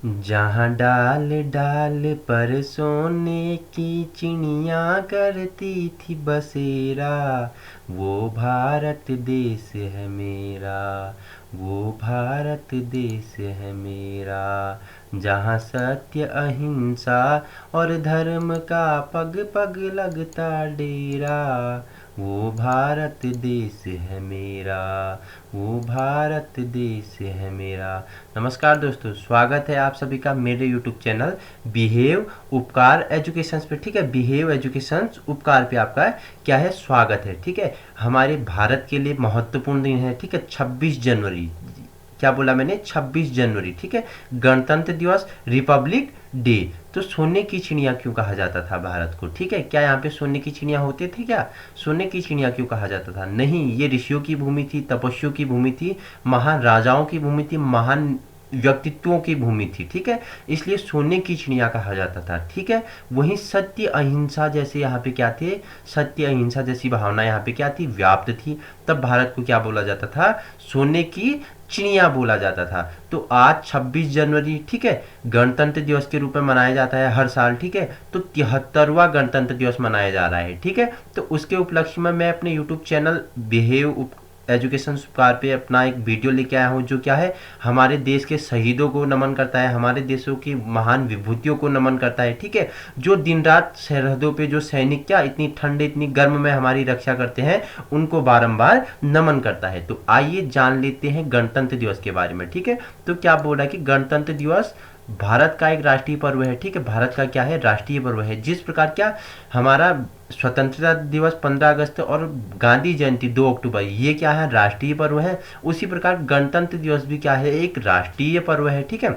जहाँ डाल डाल पर सोने की चिड़िया करती थी बसेरा, वो भारत देश है मेरा, वो भारत देश है मेरा। जहाँ सत्य अहिंसा और धर्म का पग पग लगता डेरा, वो भारत देश है मेरा, वो भारत देश है मेरा। नमस्कार दोस्तों, स्वागत है आप सभी का मेरे YouTube चैनल बिहेव उपकार एजुकेशंस पे। ठीक है, बिहेव एजुकेशंस उपकार पे आपका क्या है, स्वागत है। ठीक है, हमारे भारत के लिए महत्वपूर्ण दिन है। ठीक है, 26 जनवरी, क्या बोला मैंने, 26 जनवरी। ठीक है, गणतंत्र दिवस, रिपब्लिक डे। तो सोने की चिड़िया क्यों कहा जाता था भारत को? ठीक है, क्या यहाँ पे सोने की चिड़िया होते थे क्या? सोने की चिड़िया क्यों कहा जाता था? नहीं, ये ऋषियों की भूमि थी, तपस्वियों की भूमि थी, महान राजाओं की भूमि थी, महान व्यक्तित्वों की भूमि थी। ठीक है, इसलिए सोने की चिड़िया कहा जाता था। ठीक है, वहीं सत्य अहिंसा जैसे यहाँ पे क्या थे, सत्य अहिंसा जैसी भावना यहाँ पे क्या थी, व्याप्त थी। तब भारत को क्या बोला जाता था, सोने की चिड़िया बोला जाता था। तो आज 26 जनवरी, ठीक है, गणतंत्र दिवस के रूप में मनाया जाता है हर साल। ठीक है, तो 73वां गणतंत्र दिवस मनाया जा रहा है। ठीक है, तो उसके उपलक्ष्य में मैं अपने यूट्यूब चैनल बिहेव एजुकेशन उपकार पे अपना एक वीडियो लेके आया हूँ, जो क्या है, हमारे देश के शहीदों को नमन करता है, हमारे देशों की महान विभूतियों को नमन करता है। ठीक है, जो दिन रात सरहदों पे जो सैनिक क्या इतनी ठंड इतनी गर्म में हमारी रक्षा करते हैं, उनको बारंबार नमन करता है। तो आइए जान लेते हैं गणतंत्र दिवस के बारे में। ठीक है, तो क्या बोल रहा है कि गणतंत्र दिवस भारत का एक राष्ट्रीय पर्व है। ठीक है, भारत का क्या है, राष्ट्रीय पर्व है। जिस प्रकार क्या हमारा स्वतंत्रता दिवस 15 अगस्त और गांधी जयंती 2 अक्टूबर ये क्या है, राष्ट्रीय पर्व है, उसी प्रकार गणतंत्र दिवस भी क्या है, एक राष्ट्रीय पर्व है। ठीक है,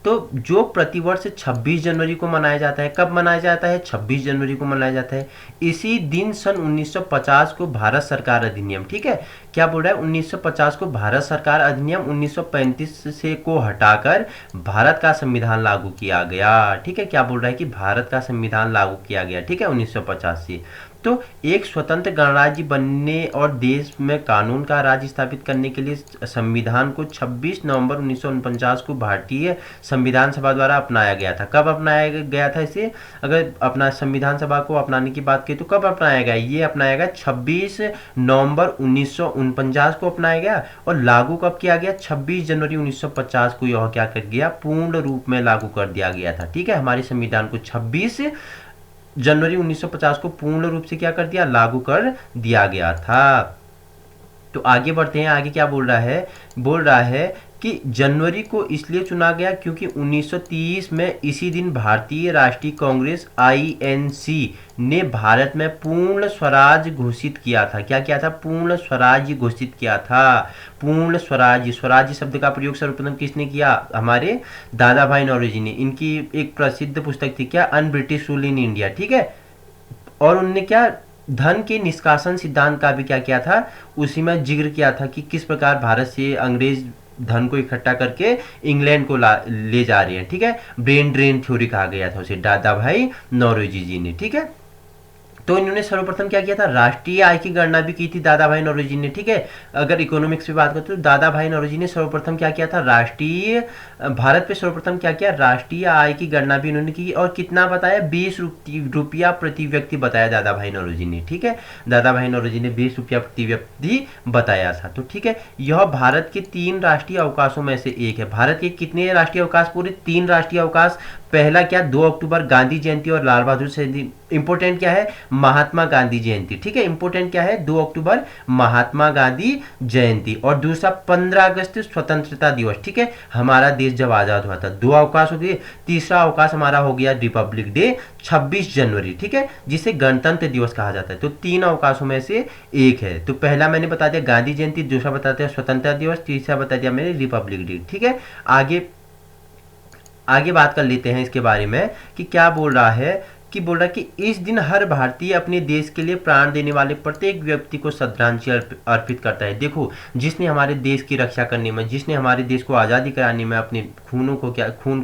तो जो प्रतिवर्ष 26 जनवरी को मनाया जाता है, कब मनाया जाता है, 26 जनवरी को मनाया जाता है। इसी दिन सन 1950 को भारत सरकार अधिनियम, ठीक है, क्या बोल रहा है, 1950 को भारत सरकार अधिनियम 1935 से को हटाकर भारत का संविधान लागू किया गया। ठीक है, क्या बोल रहा है कि भारत का संविधान लागू किया गया। ठीक है, 1950 से। तो एक स्वतंत्र गणराज्य बनने और देश में कानून का राज स्थापित करने के लिए संविधान को 26 नवंबर 1949 को भारतीय संविधान सभा द्वारा अपनाया गया था। कब अपनाया गया था इसे? अगर अपना संविधान सभा को अपनाने की बात करें तो कब अपनाया गया? ये अपनाया गया 26 नवंबर 1949 को अपनाया गया, और लागू कब किया गया? 26 जनवरी 1950 को यह क्या कर गया, पूर्ण रूप में लागू कर दिया गया था। ठीक है, हमारे संविधान को 26 जनवरी 1950 को पूर्ण रूप से क्या कर दिया, लागू कर दिया गया था। तो आगे बढ़ते हैं, आगे क्या बोल रहा है, बोल रहा है कि जनवरी को इसलिए चुना गया क्योंकि 1930 में इसी दिन भारतीय राष्ट्रीय कांग्रेस आईएनसी ने भारत में पूर्ण स्वराज घोषित किया था। क्या किया था? पूर्ण स्वराज घोषित किया था। पूर्ण स्वराज, स्वराज शब्द का प्रयोग सर्वप्रथम किसने किया? हमारे दादा भाई नौरोजी ने। इनकी एक प्रसिद्ध पुस्तक थी क्या, un British rule in India. ठीक है, और उनने क्या धन के निष्कासन सिद्धांत का भी क्या किया था, उसी में जिक्र किया था कि किस प्रकार भारत से अंग्रेज धन को इकट्ठा करके इंग्लैंड को ले जा रहे हैं। ठीक है, ब्रेन ड्रेन थ्योरी कहा गया था उसे, दादा भाई नौरोजी जी ने। ठीक है, तो इन्होंने सर्वप्रथम क्या किया था, राष्ट्रीय आय की गणना भी की थी दादा भाई नौरोजी ने। ठीक है, अगर इकोनॉमिक्स की बात करते तो दादा भाई नौरोजी ने सर्वप्रथम क्या किया था, राष्ट्रीय भारत पे सर्वप्रथम क्या किया, राष्ट्रीय आय की गणना भी इन्होंने की। और कितना बताया, 20 रुपया प्रति व्यक्ति बताया दादा भाई नौरोजी ने। ठीक है, दादा भाई नौरोजी ने 20 रुपया प्रति व्यक्ति बताया था। तो ठीक है, यह भारत के 3 राष्ट्रीय अवकाशों में से एक है। भारत के कितने राष्ट्रीय अवकाश? पूरे 3 राष्ट्रीय अवकाश। पहला क्या, 2 अक्टूबर गांधी जयंती और लाल बहादुर शास्त्री। इंपोर्टेंट क्या है, महात्मा गांधी जयंती। ठीक है, इंपोर्टेंट क्या है, 2 अक्टूबर महात्मा गांधी जयंती। और दूसरा 15 अगस्त स्वतंत्रता दिवस। ठीक है, हमारा देश जब आजाद हुआ था। 2 अवकाश हो गए। तीसरा अवकाश हमारा हो गया रिपब्लिक डे 26 जनवरी। ठीक है, जिसे गणतंत्र दिवस कहा जाता है। तो 3 अवकाशों में से एक है। तो पहला मैंने बता दिया गांधी जयंती, दूसरा बता दिया स्वतंत्रता दिवस, तीसरा बता दिया मैंने रिपब्लिक डे। ठीक है, आगे बात कर लेते हैं इसके बारे में कि क्या बोल रहा है, कि बोल रहा है कि इस दिन हर भारतीय अपने देश के लिए प्राण देने वाले प्रत्येक व्यक्ति को श्रद्धांजलि अर्पित करता है। देखो, जिसने हमारे देश की रक्षा करने में, जिसने हमारे देश को आज़ादी कराने में अपने खून को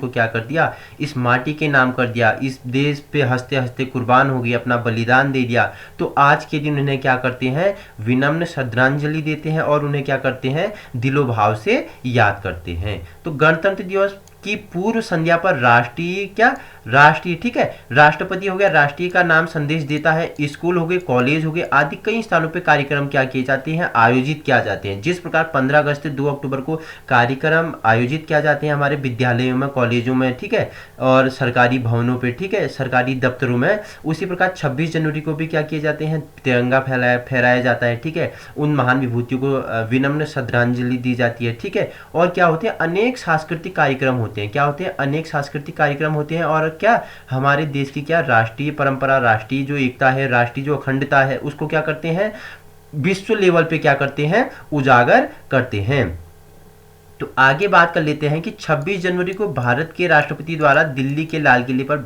क्या कर दिया, इस माटी के नाम कर दिया, इस देश पे हंसते हंसते कुर्बान हो गई, अपना बलिदान दे दिया। तो आज के दिन उन्हें क्या करते हैं, विनम्र श्रद्धांजलि देते हैं और उन्हें क्या करते हैं, दिलो भाव से याद करते हैं। तो गणतंत्र दिवस कि पूर्व संध्या पर राष्ट्रीय ठीक है, राष्ट्रपति हो गया, राष्ट्रीय का नाम संदेश देता है, स्कूल हो गए, कॉलेज हो गए आदि कई स्थानों पे कार्यक्रम क्या किए जाते हैं, आयोजित किया जाते हैं। जिस प्रकार 15 अगस्त से 2 अक्टूबर को कार्यक्रम आयोजित किया जाते हैं हमारे विद्यालयों में, कॉलेजों में, ठीक है, और सरकारी भवनों पे, ठीक है, सरकारी दफ्तरों में, उसी प्रकार 26 जनवरी को भी क्या किए जाते हैं, तिरंगा फहराया जाता है, ठीक है, उन महान विभूतियों को विनम्र श्रद्धांजलि दी जाती है, ठीक है। और क्या होते हैं, अनेक सांस्कृतिक कार्यक्रम होते हैं, क्या होते हैं, अनेक सांस्कृतिक कार्यक्रम होते हैं, और क्या हमारे देश की क्या राष्ट्रीय परंपरा, राष्ट्रीय जो एकता है, राष्ट्रीय जो अखंडता है, उसको क्या करते हैं, विश्व लेवल पे क्या करते हैं, उजागर करते हैं। तो आगे बात कर लेते हैं कि 26 जनवरी को भारत के राष्ट्रपति द्वारा दिल्ली के लाल किले पर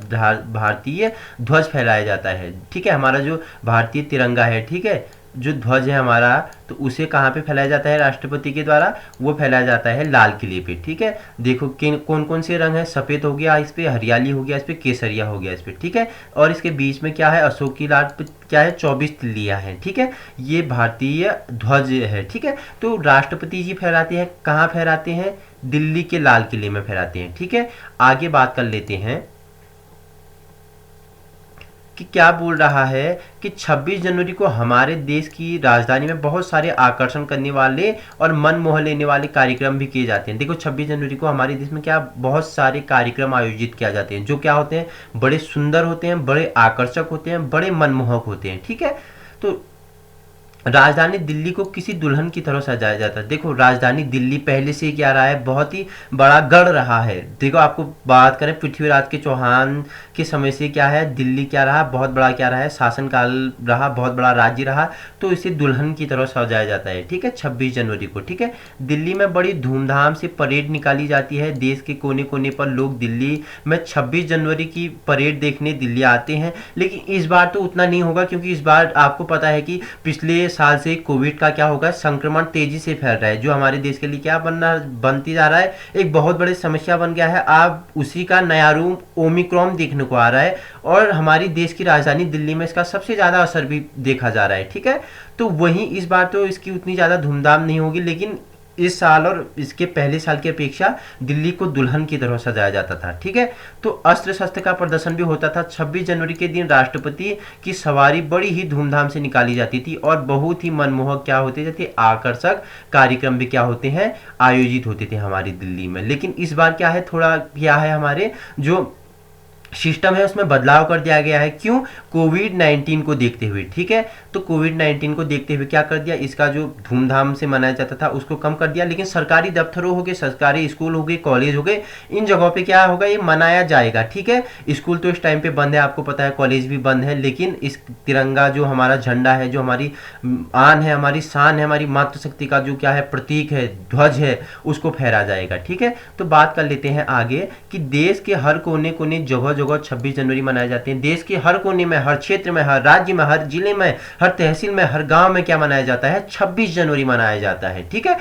भारतीय ध्वज फहराया जाता है, ठीक है, हमारा जो भारतीय तिरंगा है, ठीक है, जो ध्वज है हमारा, तो उसे कहाँ पे फैलाया जाता है राष्ट्रपति के द्वारा, वो फैलाया जाता है लाल किले पे, ठीक है। देखो कौन कौन से रंग है, सफेद हो गया इस पे, हरियाली हो गया इस पे, केसरिया हो गया इस पे, ठीक है, और इसके बीच में क्या है, अशोक की लाट पे क्या है, 24 तिल्लियां हैं, ठीक है, ये भारतीय ध्वज है, ठीक है। तो राष्ट्रपति जी फहराते हैं, कहाँ फहराते हैं, दिल्ली के लाल किले में फहराते हैं, ठीक है। आगे बात कर लेते हैं कि क्या बोल रहा है कि 26 जनवरी को हमारे देश की राजधानी में बहुत सारे आकर्षण करने वाले और मन मोह लेने वाले कार्यक्रम भी किए जाते हैं। देखो 26 जनवरी को हमारे देश में क्या बहुत सारे कार्यक्रम आयोजित किए जाते हैं, जो क्या होते हैं, बड़े सुंदर होते हैं, बड़े आकर्षक होते हैं, बड़े मनमोहक होते हैं, ठीक है। तो राजधानी दिल्ली को किसी दुल्हन की तरह सजाया जाता है। देखो राजधानी दिल्ली पहले से क्या रहा है, बहुत ही बड़ा गढ़ रहा है। देखो आपको बात करें पृथ्वीराज के चौहान के समय से क्या है, दिल्ली क्या रहा, बहुत बड़ा क्या रहा है, शासनकाल रहा, बहुत बड़ा राज्य रहा, तो इसे दुल्हन की तरह सजाया जाता है, ठीक है, 26 जनवरी को, ठीक है। दिल्ली में बड़ी धूमधाम से परेड निकाली जाती है, देश के कोने कोने पर लोग दिल्ली में 26 जनवरी की परेड देखने दिल्ली आते हैं। लेकिन इस बार तो उतना नहीं होगा, क्योंकि इस बार आपको पता है कि पिछले साल से कोविड का क्या होगा, संक्रमण तेजी से फैल रहा है, जो हमारे देश के लिए क्या बनती जा रहा है, एक बहुत बड़ी समस्या बन गया है। अब उसी का नया रूप ओमिक्रॉन देखने को आ रहा है, और हमारी देश की राजधानी दिल्ली में इसका सबसे ज्यादा असर भी देखा जा रहा है, ठीक है। तो वहीं इस बार तो इसकी उतनी ज्यादा धूमधाम नहीं होगी, लेकिन इस साल और इसके पहले साल की अपेक्षा दिल्ली को दुल्हन की तरह सजाया जाता था, ठीक है। तो अस्त्र शस्त्र का प्रदर्शन भी होता था। 26 जनवरी के दिन राष्ट्रपति की सवारी बड़ी ही धूमधाम से निकाली जाती थी, और बहुत ही मनमोहक क्या होते थे, आकर्षक कार्यक्रम भी क्या होते हैं, आयोजित होते थे हमारी दिल्ली में। लेकिन इस बार क्या है, थोड़ा क्या है, हमारे जो सिस्टम है उसमें बदलाव कर दिया गया है। क्यों, कोविड-19 को देखते हुए, ठीक है। तो कोविड-19 को देखते हुए क्या कर दिया, इसका जो धूमधाम से मनाया जाता था उसको कम कर दिया। लेकिन सरकारी दफ्तरों हो गए, सरकारी स्कूल हो गए, कॉलेज हो गए, इन जगहों पे क्या होगा, ये मनाया जाएगा, ठीक है। स्कूल तो इस टाइम पे बंद है, आपको पता है, कॉलेज भी बंद है, लेकिन इस तिरंगा जो हमारा झंडा है, जो हमारी आन है, हमारी शान है, हमारी मातृशक्ति का जो क्या है प्रतीक है, ध्वज है, उसको फहरा जाएगा, ठीक है। तो बात कर लेते हैं आगे कि देश के हर कोने कोने जगह जगह 26 जनवरी मनाए जाते हैं। देश के हर कोने में, हर क्षेत्र में, हर राज्य में, हर जिले में, हर तहसील में, हर गांव में क्या मनाया जाता है, 26 जनवरी मनाया जाता है, ठीक है।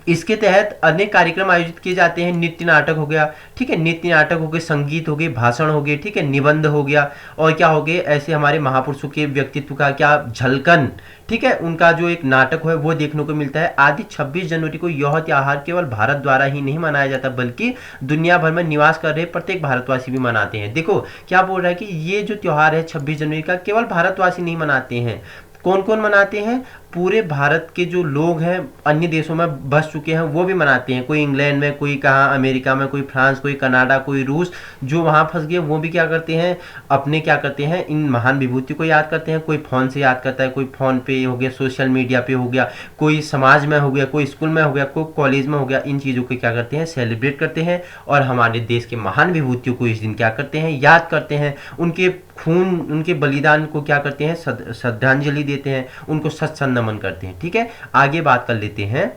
इसके तहत अनेक कार्यक्रम आयोजित किए जाते हैं। नृत्य नाटक हो गया, ठीक है, नृत्य नाटक हो गए, संगीत हो गए, भाषण हो गए, ठीक है, निबंध हो गया, और क्या हो गए, ऐसे हमारे महापुरुषों के व्यक्तित्व का क्या झलकन, ठीक है, उनका जो एक नाटक है वो देखने को मिलता है आदि। 26 जनवरी को यह त्योहार केवल भारत द्वारा ही नहीं मनाया जाता, बल्कि दुनिया भर में निवास कर रहे प्रत्येक भारतवासी भी मनाते हैं। देखो क्या बोल रहा है कि ये जो त्योहार है 26 जनवरी का, केवल भारतवासी नहीं मनाते हैं। कौन कौन मनाते हैं, पूरे भारत के जो लोग हैं अन्य देशों में बस चुके हैं वो भी मनाते हैं। कोई इंग्लैंड में, कोई कहाँ अमेरिका में, कोई फ्रांस, कोई कनाडा, कोई रूस, जो वहाँ फंस गए वो भी क्या करते हैं, अपने क्या करते हैं, इन महान विभूति को याद करते हैं। कोई फ़ोन से याद करता है, कोई फ़ोन पे हो गया, सोशल मीडिया पे हो गया, कोई समाज में हो गया, कोई स्कूल में हो गया, कोई कॉलेज में हो गया, इन चीज़ों को क्या करते हैं, सेलिब्रेट करते हैं। और हमारे देश के महान विभूतियों को इस दिन क्या करते हैं, याद करते हैं, उनके खून, उनके बलिदान को क्या करते हैं, श्रद्धांजलि देते हैं, उनको सत नमन करते हैं, ठीक है। आगे बात कर लेते हैं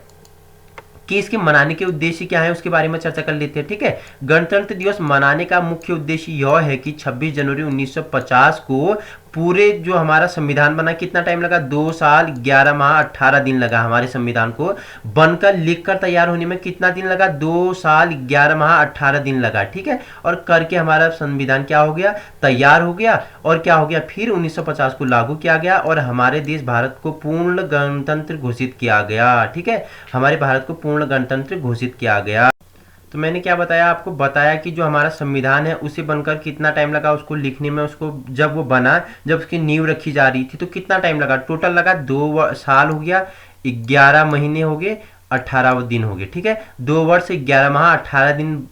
कि इसके मनाने के उद्देश्य क्या है, उसके बारे में चर्चा कर लेते हैं, ठीक है। गणतंत्र दिवस मनाने का मुख्य उद्देश्य यह है कि 26 जनवरी 1950 को पूरे जो हमारा संविधान बना, कितना टाइम लगा, 2 साल 11 माह 18 दिन लगा हमारे संविधान को बनकर लिखकर तैयार होने में। कितना दिन लगा, 2 साल 11 माह 18 दिन लगा, ठीक है। और करके हमारा संविधान क्या हो गया, तैयार हो गया, और क्या हो गया, फिर 1950 को लागू किया गया, और हमारे देश भारत को पूर्ण गणतंत्र घोषित किया गया, ठीक है। हमारे भारत को पूर्ण गणतंत्र घोषित किया गया। तो मैंने क्या बताया आपको, बताया कि जो हमारा संविधान है उसे बनकर कितना टाइम लगा उसको लिखने में, उसको जब वो बना, जब उसकी नींव रखी जा रही थी तो कितना टाइम लगा, टोटल लगा 2 साल हो गया, 11 महीने हो गए, 18 दिन हो गए, ठीक है। 2 वर्ष 11 माह 18 दिन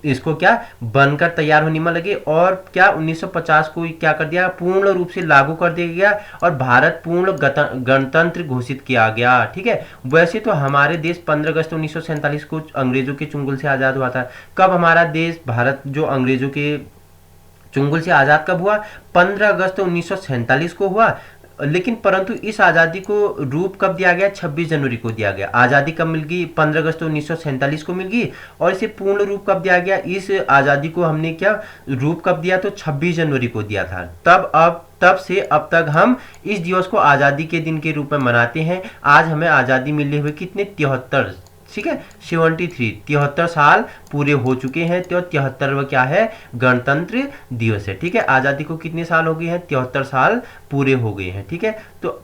इसको क्या बनकर तैयार होने में लगे। और क्या 1950 को क्या कर दिया, पूर्ण रूप से लागू कर दिया गया और भारत पूर्ण गणतंत्र घोषित किया गया, ठीक है। वैसे तो हमारे देश 15 अगस्त 1947 को अंग्रेजों के चुंगल से आज़ाद हुआ था। कब हमारा देश भारत जो अंग्रेजों के चुंगल से आज़ाद कब हुआ, 15 अगस्त 1947 को हुआ। लेकिन परंतु इस आज़ादी को रूप कब दिया गया, 26 जनवरी को दिया गया। आज़ादी कब मिल गई, 15 अगस्त 1947 को मिल गई। और इसे पूर्ण रूप कब दिया गया, इस आज़ादी को हमने क्या रूप कब दिया, तो 26 जनवरी को दिया था। तब से अब तक हम इस दिवस को आज़ादी के दिन के रूप में मनाते हैं। आज हमें आज़ादी मिले हुए कितने, 73, ठीक है, 73 साल पूरे हो चुके हैं। तो 73वां क्या है, गणतंत्र दिवस है, ठीक है। आज़ादी को कितने साल हो गए हैं, 73 साल पूरे हो गए हैं, ठीक है। तो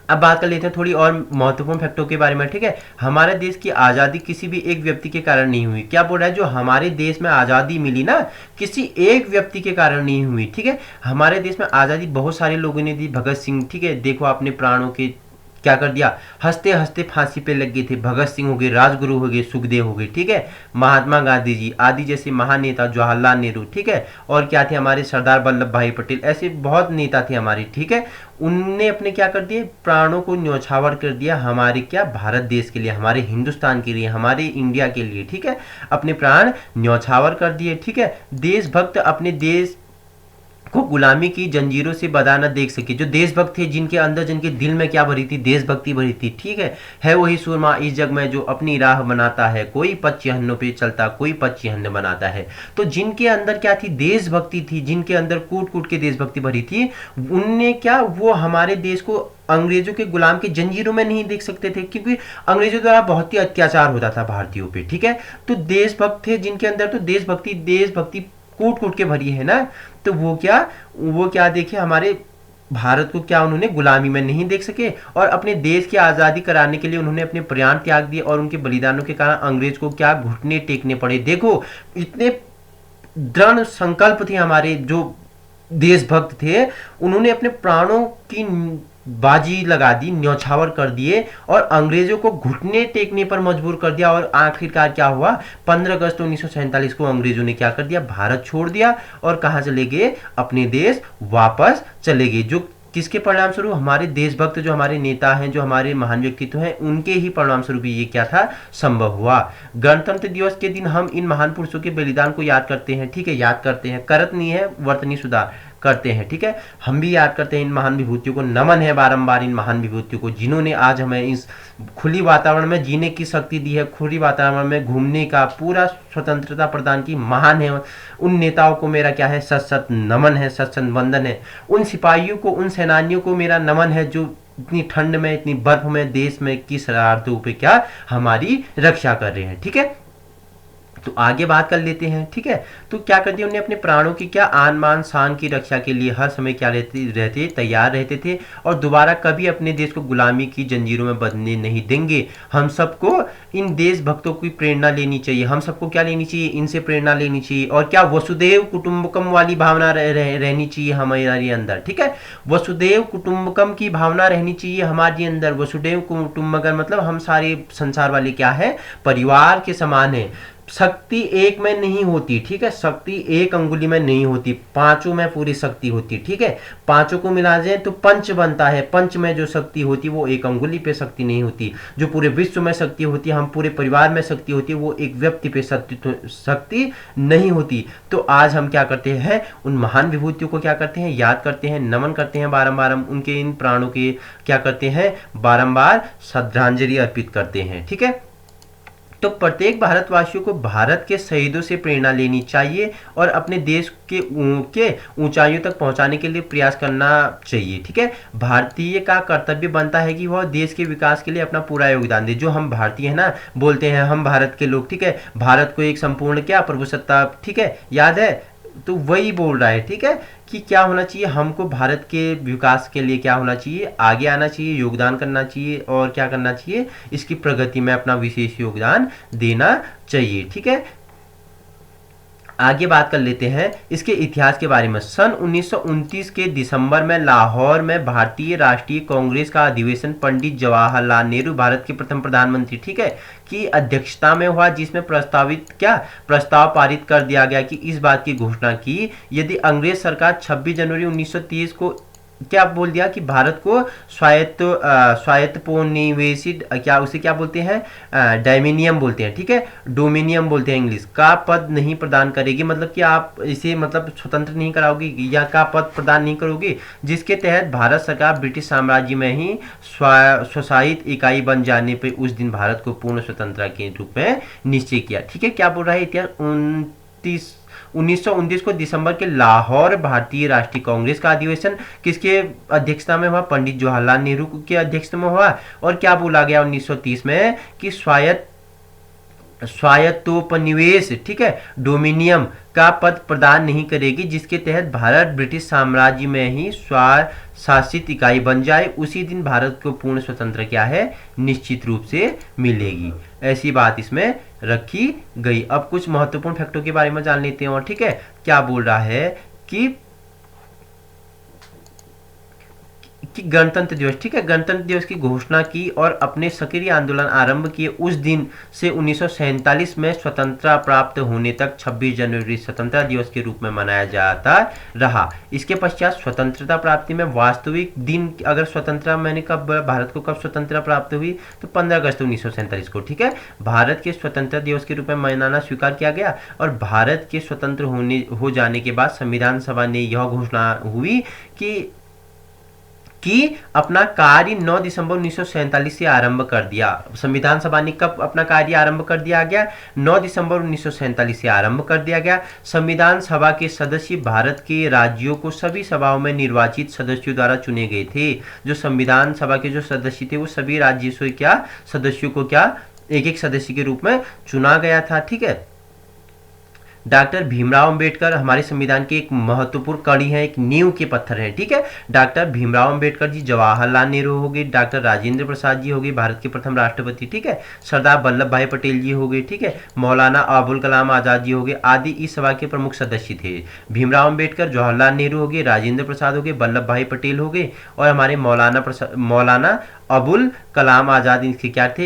अब बात कर लेते हैं थोड़ी और महत्वपूर्ण फैक्टों के बारे में, ठीक है। हमारे देश की आज़ादी किसी भी एक व्यक्ति के कारण नहीं हुई। क्या बोल रहा है, जो हमारे देश में आज़ादी मिली ना, किसी एक व्यक्ति के कारण नहीं हुई, ठीक है। हमारे देश में आज़ादी बहुत सारे लोगों ने दी। भगत सिंह, ठीक है, देखो अपने प्राणों के क्या कर दिया, हंसते हंसते फांसी पे लग गए थे। भगत सिंह हो गए, राजगुरु हो गए, सुखदेव हो गए, ठीक है। महात्मा गांधी जी आदि जैसे महान नेता, जवाहरलाल नेहरू, ठीक है। और क्या थे हमारे सरदार वल्लभ भाई पटेल, ऐसे बहुत नेता थे हमारे, ठीक है। उनने अपने क्या कर दिए, प्राणों को न्यौछावर कर दिया हमारे क्या भारत देश के लिए, हमारे हिंदुस्तान के लिए, हमारे इंडिया के लिए, ठीक है। अपने प्राण न्यौछावर कर दिए, ठीक है। देशभक्त अपने देश को गुलामी की जंजीरों से बंधा न देख सके। जो देशभक्त थे, जिनके अंदर, जिनके दिल में क्या भरी थी, देशभक्ति भरी थी, ठीक है वही सूरमा इस जग में जो अपनी राह बनाता है। कोई पद चिन्हों पे चलता, कोई पद चिन्ह बनाता है। तो जिनके अंदर क्या थी, देशभक्ति थी, जिनके अंदर कूट कूट के देशभक्ति भरी थी, उनने क्या, वो हमारे देश को अंग्रेजों के गुलाम के जंजीरों में नहीं देख सकते थे, क्योंकि अंग्रेजों द्वारा बहुत ही अत्याचार होता था भारतीयों पे, ठीक है। तो देशभक्त थे जिनके अंदर, तो देशभक्ति कूट कूट के भरी है ना। तो वो क्या देखिए, हमारे भारत को क्या उन्होंने गुलामी में नहीं देख सके और अपने देश की आज़ादी कराने के लिए उन्होंने अपने प्राण त्याग दिए। और उनके बलिदानों के कारण अंग्रेज को क्या घुटने टेकने पड़े। देखो इतने दृढ़ संकल्प थे हमारे जो देशभक्त थे, उन्होंने अपने प्राणों की बाजी लगा दी, न्यौछावर कर दिए और अंग्रेजों को घुटने टेकने पर मजबूर कर दिया। और आखिरकार क्या हुआ, 15 अगस्त 1947 को अंग्रेजों ने क्या कर दिया, भारत छोड़ दिया और कहाँ चले गए, अपने देश वापस चले गए। जो किसके परिणाम स्वरूप, हमारे देशभक्त जो हमारे नेता हैं, जो हमारे महान व्यक्तित्व हैं, उनके ही परिणाम स्वरूप ये क्या था, संभव हुआ। गणतंत्र दिवस के दिन हम इन महान पुरुषों के बलिदान को याद करते हैं, ठीक है, याद करते हैं, करत नहीं है, वर्तनी सुधार करते हैं, ठीक है। हम भी याद करते हैं इन महान विभूतियों को, नमन है बारंबार इन महान विभूतियों को, जिन्होंने आज हमें इस खुली वातावरण में जीने की शक्ति दी है, खुली वातावरण में घूमने का पूरा स्वतंत्रता प्रदान की, महान है। उन नेताओं को मेरा क्या है, सत सत नमन है, सत सत वंदन है। उन सिपाहियों को, उन सेनानियों को मेरा नमन है जो इतनी ठंड में, इतनी बर्फ में, देश में की शरारतों पे क्या हमारी रक्षा कर रहे हैं, ठीक है। तो आगे बात कर लेते हैं, ठीक है। तो क्या कर दिया, उन्होंने अपने प्राणों की क्या, आन मान शान की रक्षा के लिए हर समय क्या रहते तैयार रहते थे और दोबारा कभी अपने देश को गुलामी की जंजीरों में बंधने नहीं देंगे। हम सबको इन देशभक्तों की प्रेरणा लेनी चाहिए, हम सबको क्या लेनी चाहिए, इनसे प्रेरणा लेनी चाहिए। और क्या वसुदेव कुटुंबकम वाली भावना रहनी चाहिए हमारे अंदर, ठीक है। वसुदेव कुटुंबकम की भावना रहनी चाहिए हमारे अंदर। वसुदेव कुटुंबकम मतलब हम सारे संसार वाले क्या है, परिवार के समान है। शक्ति एक में नहीं होती, ठीक है, शक्ति एक अंगुली में नहीं होती, पांचों में पूरी शक्ति होती, ठीक है। पांचों को मिला जाए तो पंच बनता है, पंच में जो शक्ति होती वो एक अंगुली पे शक्ति नहीं होती। जो पूरे विश्व में शक्ति होती है, हम पूरे परिवार में शक्ति होती है, वो एक व्यक्ति पे शक्ति नहीं होती। तो आज हम क्या करते हैं, उन महान विभूतियों को क्या करते हैं, याद करते हैं, नमन करते हैं, बारंबार हम उनके इन प्राणों के क्या करते हैं, बारंबार श्रद्धांजलि अर्पित करते हैं, ठीक है। तो प्रत्येक भारतवासियों को भारत के शहीदों से प्रेरणा लेनी चाहिए और अपने देश के ऊंचाइयों तक पहुंचाने के लिए प्रयास करना चाहिए, ठीक है। भारतीय का कर्तव्य बनता है कि वह देश के विकास के लिए अपना पूरा योगदान दे। जो हम भारतीय है ना, बोलते हैं हम भारत के लोग, ठीक है, भारत को एक संपूर्ण क्या प्रभुसत्ता, ठीक है, याद है तो वही बोल रहा है, ठीक है, कि क्या होना चाहिए, हमको भारत के विकास के लिए क्या होना चाहिए, आगे आना चाहिए, योगदान करना चाहिए, और क्या करना चाहिए, इसकी प्रगति में अपना विशेष योगदान देना चाहिए, ठीक है। आगे बात कर लेते हैं इसके इतिहास के बारे में। सन 1929 के दिसंबर में लाहौर में भारतीय राष्ट्रीय कांग्रेस का अधिवेशन पंडित जवाहरलाल नेहरू, भारत के प्रथम प्रधानमंत्री, ठीक है, की अध्यक्षता में हुआ, जिसमें प्रस्ताव पारित कर दिया गया कि इस बात की घोषणा की यदि अंग्रेज सरकार 26 जनवरी 1930 को क्या बोल दिया कि भारत को स्वायत्तनिवेशित, क्या उसे क्या बोलते हैं, डायमिनियम बोलते हैं, ठीक है, डोमिनियम बोलते हैं इंग्लिश, का पद नहीं प्रदान करेगी, मतलब कि आप इसे मतलब स्वतंत्र नहीं कराओगे या का पद प्रदान नहीं करोगे, जिसके तहत भारत सरकार ब्रिटिश साम्राज्य में ही स्वशासित इकाई बन जाने पर उस दिन भारत को पूर्ण स्वतंत्रता के रूप में निश्चय किया, ठीक है। क्या बोल रहा है इतिहास, 1929 को दिसंबर के लाहौर भारतीय राष्ट्रीय कांग्रेस का अधिवेशन किसके अध्यक्षता में हुआ, पंडित जवाहरलाल नेहरू के अध्यक्षता में हुआ, और क्या बोला गया 1930 में कि स्वायत्तोपनिवेश, ठीक है, डोमिनियम का पद प्रदान नहीं करेगी, जिसके तहत भारत ब्रिटिश साम्राज्य में ही स्वशासित इकाई बन जाए, उसी दिन भारत को पूर्ण स्वतंत्रता क्या है, निश्चित रूप से मिलेगी। ऐसी बात इसमें रखी गई। अब कुछ महत्वपूर्ण फैक्टों के बारे में जान लेते हैं, और ठीक है, क्या बोल रहा है कि गणतंत्र दिवस, ठीक है, गणतंत्र दिवस की घोषणा की और अपने सक्रिय आंदोलन आरंभ किए उस दिन से 1947 में स्वतंत्रता प्राप्त होने तक 26 जनवरी स्वतंत्रता दिवस के रूप में मनाया जाता रहा। इसके पश्चात स्वतंत्रता प्राप्ति में वास्तविक दिन, अगर स्वतंत्रता मैंने कब, भारत को कब स्वतंत्रता प्राप्त हुई, तो 15 अगस्त 1947 को, ठीक है, भारत के स्वतंत्रता दिवस के रूप में मनाना स्वीकार किया गया। और भारत के स्वतंत्र हो जाने के बाद संविधान सभा ने यह घोषणा हुई कि अपना कार्य 9 दिसंबर 1947 से आरंभ कर दिया। संविधान सभा ने कब अपना कार्य आरंभ कर दिया गया, 9 दिसंबर 1947 से आरंभ कर दिया गया। संविधान सभा के सदस्य भारत के राज्यों को सभी सभाओं में निर्वाचित सदस्यों द्वारा चुने गए थे। जो संविधान सभा के जो सदस्य थे वो सभी राज्यों से क्या सदस्यों को क्या एक एक सदस्य के रूप में चुना गया था, ठीक है। डॉक्टर भीमराव अंबेडकर हमारे संविधान के एक महत्वपूर्ण कड़ी है, एक नींव के पत्थर हैं, ठीक है। डॉक्टर भीमराव अंबेडकर जी, जवाहरलाल नेहरू हो गए, डॉक्टर राजेंद्र प्रसाद जी हो गए, भारत के प्रथम राष्ट्रपति, ठीक है, सरदार वल्लभ भाई पटेल जी हो गए, ठीक है, मौलाना अबुल कलाम आजाद जी हो गए, आदि इस सभा के प्रमुख सदस्य थे। भीमराव अंबेडकर, जवाहरलाल नेहरू हो गए, राजेंद्र प्रसाद हो गए, वल्लभ भाई पटेल हो गए, और हमारे मौलाना अबुल कलाम आजाद इनके क्या थे,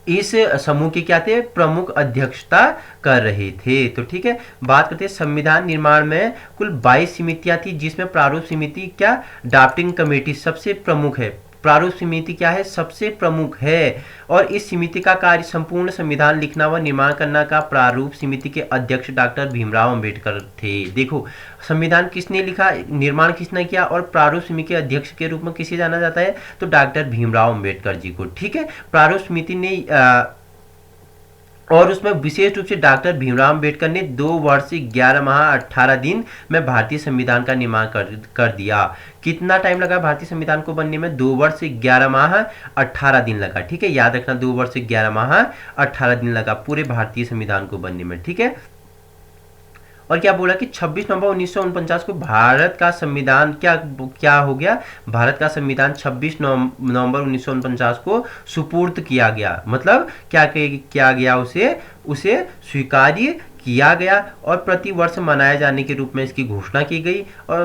इस समूह के क्या थे, प्रमुख अध्यक्षता कर रहे थे। तो ठीक है, बात करते हैं संविधान निर्माण में कुल 22 समितियां थी, जिसमें प्रारूप समिति क्या, ड्राफ्टिंग कमेटी सबसे प्रमुख है। प्रारूप समिति क्या है, सबसे प्रमुख है। और इस समिति का कार्य संपूर्ण संविधान लिखना व निर्माण करना का प्रारूप समिति के अध्यक्ष डॉक्टर भीमराव अंबेडकर थे। देखो, संविधान किसने लिखा, निर्माण किसने किया, और प्रारूप समिति के अध्यक्ष के रूप में किसे जाना जाता है, तो डॉक्टर भीमराव अंबेडकर जी को, ठीक है। प्रारूप समिति ने और उसमें विशेष रूप से डॉक्टर भीमराव अंबेडकर ने 2 वर्ष 11 माह 18 दिन में भारतीय संविधान का निर्माण कर दिया। कितना टाइम लगा भारतीय संविधान को बनने में, 2 वर्ष 11 माह 18 दिन लगा, ठीक है, याद रखना, 2 वर्ष 11 माह 18 दिन लगा पूरे भारतीय संविधान को बनने में, ठीक है। और क्या बोला कि 26 नवंबर 1949 को भारत का संविधान क्या हो गया, भारत का संविधान 26 नवंबर 1949 को सुपुर्द किया गया। मतलब क्या किया गया, उसे स्वीकार्य किया गया और प्रति वर्ष मनाए जाने के रूप में इसकी घोषणा की गई। और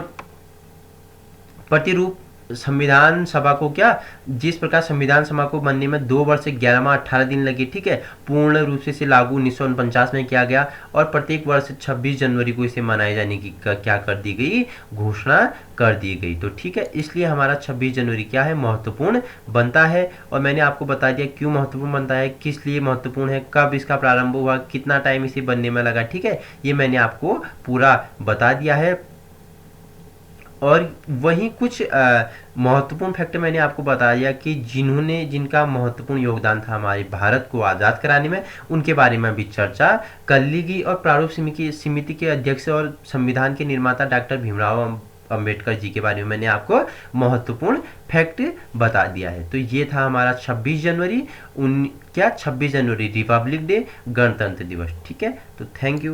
प्रतिरूप संविधान सभा को क्या, जिस प्रकार संविधान सभा को बनने में 2 वर्ष 11 माह 18 दिन लगे, ठीक है, पूर्ण रूप से इसे लागू 1949 में किया गया और प्रत्येक वर्ष 26 जनवरी को इसे मनाए जाने की क्या कर दी गई, घोषणा कर दी गई। तो ठीक है, इसलिए हमारा 26 जनवरी क्या है, महत्वपूर्ण बनता है। और मैंने आपको बता दिया क्यों महत्वपूर्ण बनता है, किस लिए महत्वपूर्ण है, कब इसका प्रारंभ हुआ, कितना टाइम इसे बनने में लगा, ठीक है, ये मैंने आपको पूरा बता दिया है। और वहीं कुछ महत्वपूर्ण फैक्टर मैंने आपको बता दिया कि जिनका महत्वपूर्ण योगदान था हमारे भारत को आज़ाद कराने में, उनके बारे में भी चर्चा कर ली गई। और प्रारूप समिति के अध्यक्ष और संविधान के निर्माता डॉक्टर भीमराव अंबेडकर जी के बारे में मैंने आपको महत्वपूर्ण फैक्ट बता दिया है। तो ये था हमारा 26 जनवरी 26 जनवरी रिपब्लिक डे, गणतंत्र दिवस, ठीक है। तो थैंक यू।